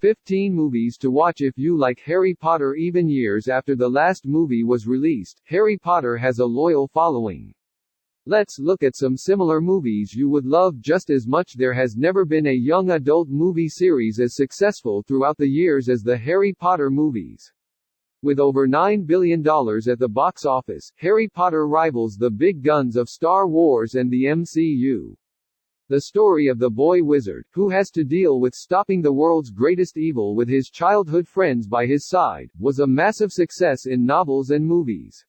15 movies to watch if you like Harry Potter. Even years after the last movie was released, Harry Potter has a loyal following. Let's look at some similar movies you would love just as much. There has never been a young adult movie series as successful throughout the years as the Harry Potter movies. With over $9 billion at the box office, Harry Potter rivals the big guns of Star Wars and the MCU. The story of the boy wizard, who has to deal with stopping the world's greatest evil with his childhood friends by his side, was a massive success in novels and movies.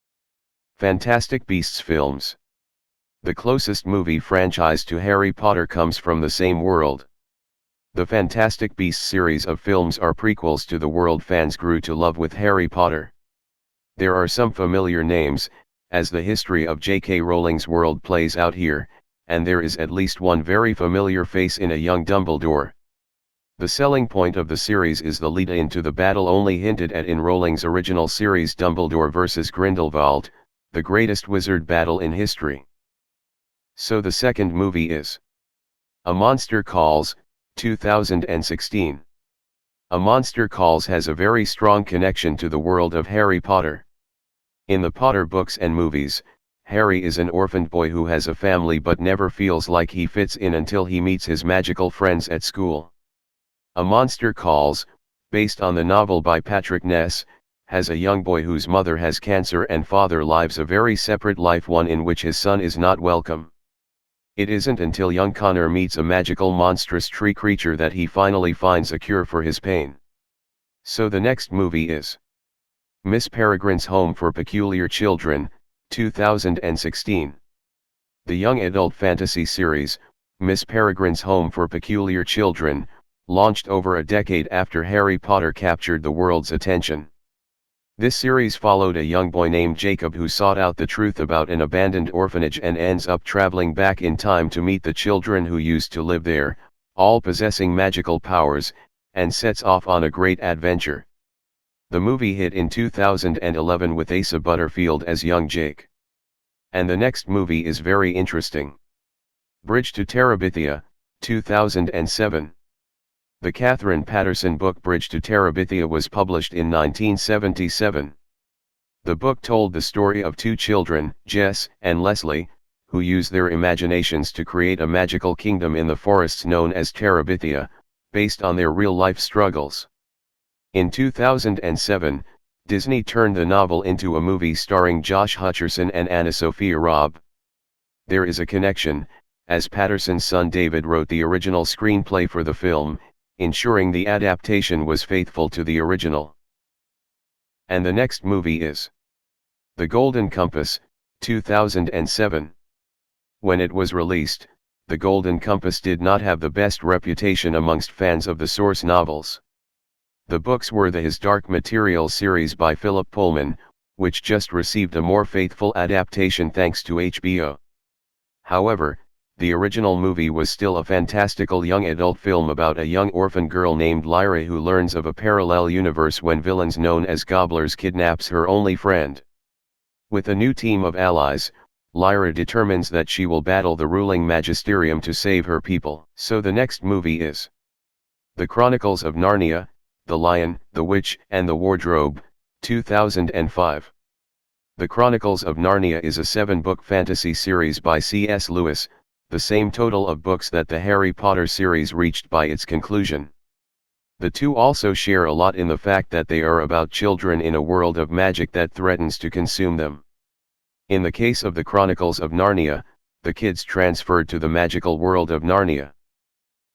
Fantastic Beasts films. The closest movie franchise to Harry Potter comes from the same world. The Fantastic Beasts series of films are prequels to the world fans grew to love with Harry Potter. There are some familiar names, as the history of J.K. Rowling's world plays out here, and there is at least one very familiar face in a young Dumbledore. The selling point of the series is the lead-in to the battle only hinted at in Rowling's original series Dumbledore vs. Grindelwald, the greatest wizard battle in history. So the second movie is A Monster Calls, 2016. A Monster Calls has a very strong connection to the world of Harry Potter. In the Potter books and movies, Harry is an orphaned boy who has a family but never feels like he fits in until he meets his magical friends at school. A Monster Calls, based on the novel by Patrick Ness, has a young boy whose mother has cancer and father lives a very separate life, one in which his son is not welcome. It isn't until young Connor meets a magical monstrous tree creature that he finally finds a cure for his pain. So the next movie is Miss Peregrine's Home for Peculiar Children, 2016. The young adult fantasy series, Miss Peregrine's Home for Peculiar Children, launched over a decade after Harry Potter captured the world's attention. This series followed a young boy named Jacob who sought out the truth about an abandoned orphanage and ends up traveling back in time to meet the children who used to live there, all possessing magical powers, and sets off on a great adventure. The movie hit in 2011 with Asa Butterfield as young Jake. And the next movie is very interesting. Bridge to Terabithia, 2007. The Catherine Paterson book Bridge to Terabithia was published in 1977. The book told the story of two children, Jess and Leslie, who use their imaginations to create a magical kingdom in the forests known as Terabithia, based on their real-life struggles. In 2007, Disney turned the novel into a movie starring Josh Hutcherson and Anna Sophia Robb. There is a connection, as Patterson's son David wrote the original screenplay for the film, ensuring the adaptation was faithful to the original. And the next movie is The Golden Compass, 2007. When it was released, The Golden Compass did not have the best reputation amongst fans of the source novels. The books were the His Dark Materials series by Philip Pullman, which just received a more faithful adaptation thanks to HBO. However, the original movie was still a fantastical young adult film about a young orphan girl named Lyra who learns of a parallel universe when villains known as Gobblers kidnaps her only friend. With a new team of allies, Lyra determines that she will battle the ruling magisterium to save her people. So the next movie is The Chronicles of Narnia, The Lion, the Witch, and the Wardrobe, 2005. The Chronicles of Narnia is a 7-book fantasy series by C.S. Lewis, the same total of books that the Harry Potter series reached by its conclusion. The two also share a lot in the fact that they are about children in a world of magic that threatens to consume them. In the case of the Chronicles of Narnia, the kids transferred to the magical world of Narnia.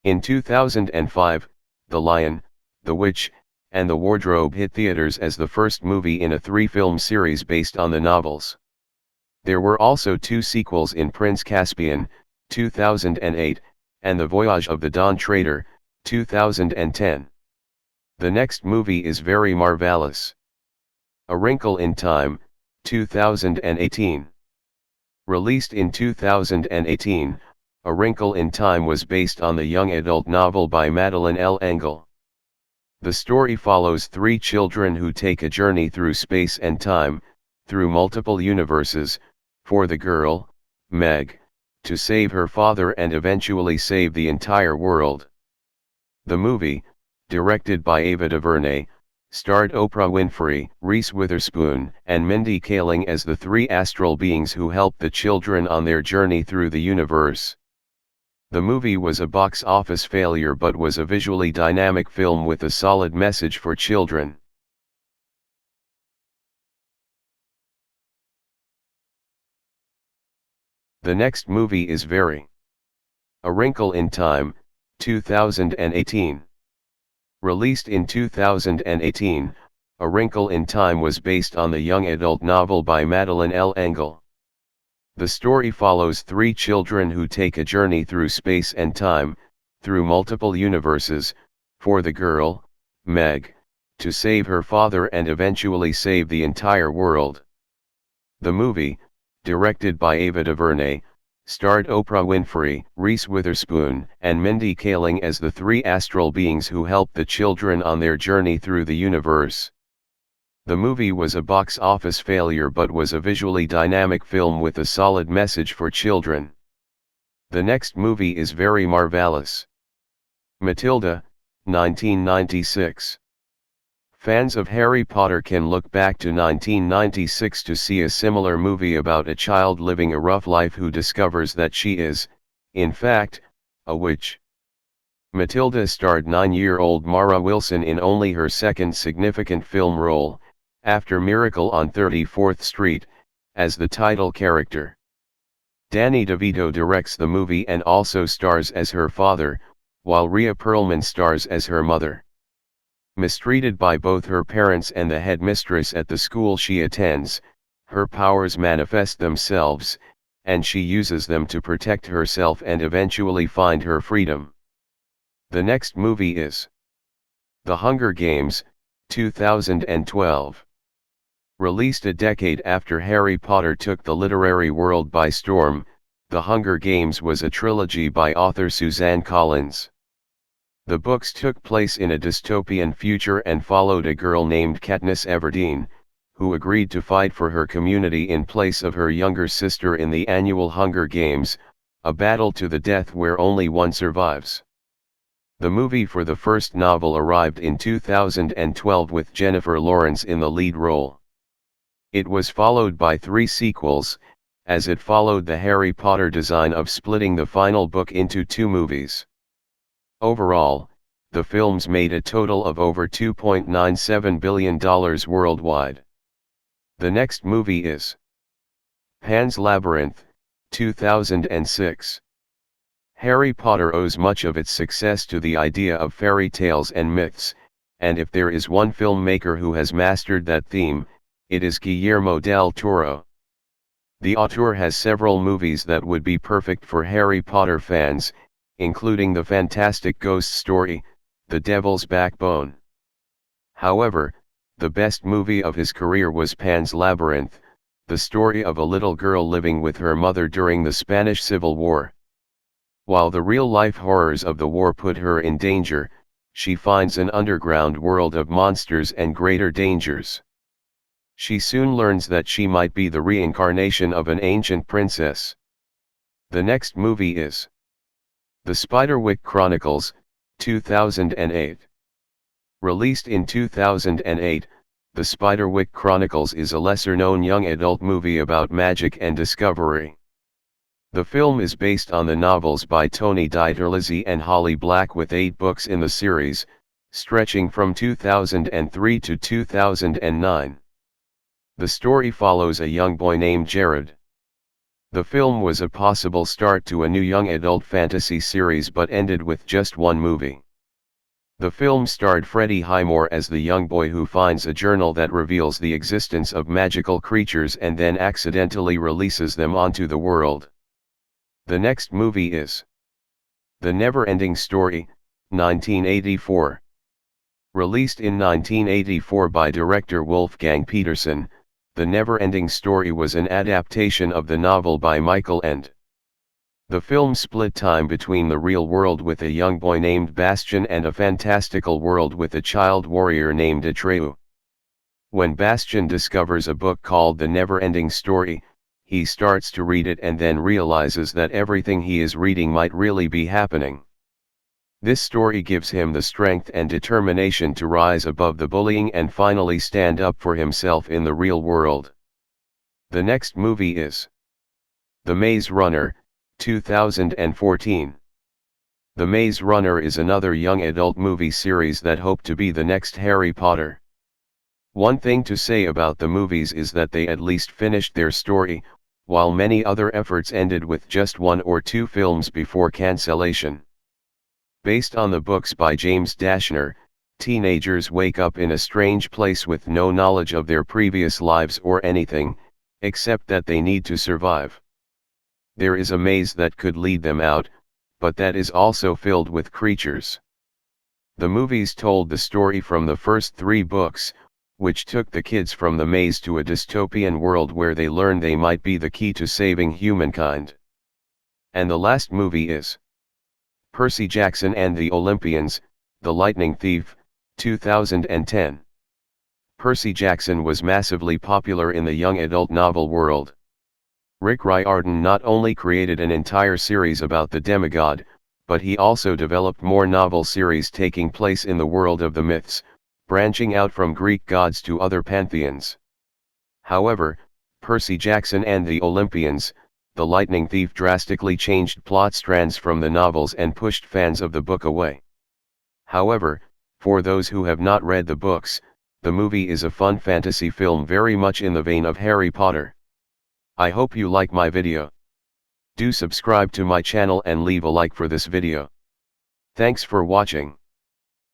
In 2005, The Lion, the Witch, and the Wardrobe hit theaters as the first movie in a 3-film series based on the novels. There were also 2 sequels in Prince Caspian, 2008, and The Voyage of the Dawn Treader, 2010. The next movie is very marvelous. A Wrinkle in Time, 2018. Released in 2018, A Wrinkle in Time was based on the young adult novel by Madeleine L'Engle. The story follows 3 children who take a journey through space and time, through multiple universes, for the girl, Meg, to save her father and eventually save the entire world. The movie, directed by Ava DuVernay, starred Oprah Winfrey, Reese Witherspoon, and Mindy Kaling as the three astral beings who help the children on their journey through the universe. The movie was a box office failure but was a visually dynamic film with a solid message for children. The next movie is A Wrinkle in Time, 2018. Released in 2018, A Wrinkle in Time was based on the young adult novel by Madeleine L'Engle. The story follows three children who take a journey through space and time, through multiple universes, for the girl, Meg, to save her father and eventually save the entire world. The movie, directed by Ava DuVernay, starred Oprah Winfrey, Reese Witherspoon, and Mindy Kaling as the three astral beings who help the children on their journey through the universe. The movie was a box office failure but was a visually dynamic film with a solid message for children. The next movie is very marvelous. Matilda, 1996. Fans of Harry Potter can look back to 1996 to see a similar movie about a child living a rough life who discovers that she is, in fact, a witch. Matilda starred 9-year-old Mara Wilson in only her second significant film role, after Miracle on 34th Street, as the title character. Danny DeVito directs the movie and also stars as her father, while Rhea Perlman stars as her mother. Mistreated by both her parents and the headmistress at the school she attends, her powers manifest themselves, and she uses them to protect herself and eventually find her freedom. The next movie is The Hunger Games, 2012. Released a decade after Harry Potter took the literary world by storm, The Hunger Games was a trilogy by author Suzanne Collins. The books took place in a dystopian future and followed a girl named Katniss Everdeen, who agreed to fight for her community in place of her younger sister in the annual Hunger Games, a battle to the death where only one survives. The movie for the first novel arrived in 2012 with Jennifer Lawrence in the lead role. It was followed by 3 sequels, as it followed the Harry Potter design of splitting the final book into 2 movies. Overall, the films made a total of over $2.97 billion worldwide. The next movie is Pan's Labyrinth, 2006. Harry Potter owes much of its success to the idea of fairy tales and myths, and if there is one filmmaker who has mastered that theme, it is Guillermo del Toro. The auteur has several movies that would be perfect for Harry Potter fans, including the fantastic ghost story, The Devil's Backbone. However, the best movie of his career was Pan's Labyrinth, the story of a little girl living with her mother during the Spanish Civil War. While the real-life horrors of the war put her in danger, she finds an underground world of monsters and greater dangers. She soon learns that she might be the reincarnation of an ancient princess. The next movie is The Spiderwick Chronicles, 2008. Released in 2008, The Spiderwick Chronicles is a lesser-known young adult movie about magic and discovery. The film is based on the novels by Tony Dieterlizzi and Holly Black with 8 books in the series, stretching from 2003 to 2009. The story follows a young boy named Jared. The film was a possible start to a new young adult fantasy series but ended with just 1 movie. The film starred Freddie Highmore as the young boy who finds a journal that reveals the existence of magical creatures and then accidentally releases them onto the world. The next movie is The Neverending Story, 1984. Released in 1984 by director Wolfgang Petersen, The Neverending Story was an adaptation of the novel by Michael Ende. The film split time between the real world with a young boy named Bastian and a fantastical world with a child warrior named Atreyu. When Bastian discovers a book called The Neverending Story, he starts to read it and then realizes that everything he is reading might really be happening. This story gives him the strength and determination to rise above the bullying and finally stand up for himself in the real world. The next movie is The Maze Runner, 2014. The Maze Runner is another young adult movie series that hope to be the next Harry Potter. One thing to say about the movies is that they at least finished their story, while many other efforts ended with just 1 or 2 films before cancellation. Based on the books by James Dashner, teenagers wake up in a strange place with no knowledge of their previous lives or anything, except that they need to survive. There is a maze that could lead them out, but that is also filled with creatures. The movies told the story from the first 3 books, which took the kids from the maze to a dystopian world where they learn they might be the key to saving humankind. And the last movie is Percy Jackson and the Olympians, The Lightning Thief, 2010. Percy Jackson was massively popular in the young adult novel world. Rick Riordan not only created an entire series about the demigod, but he also developed more novel series taking place in the world of the myths, branching out from Greek gods to other pantheons. However, Percy Jackson and the Olympians, The Lightning Thief drastically changed plot strands from the novels and pushed fans of the book away. However, for those who have not read the books, the movie is a fun fantasy film very much in the vein of Harry Potter. I hope you like my video. Do subscribe to my channel and leave a like for this video. Thanks for watching.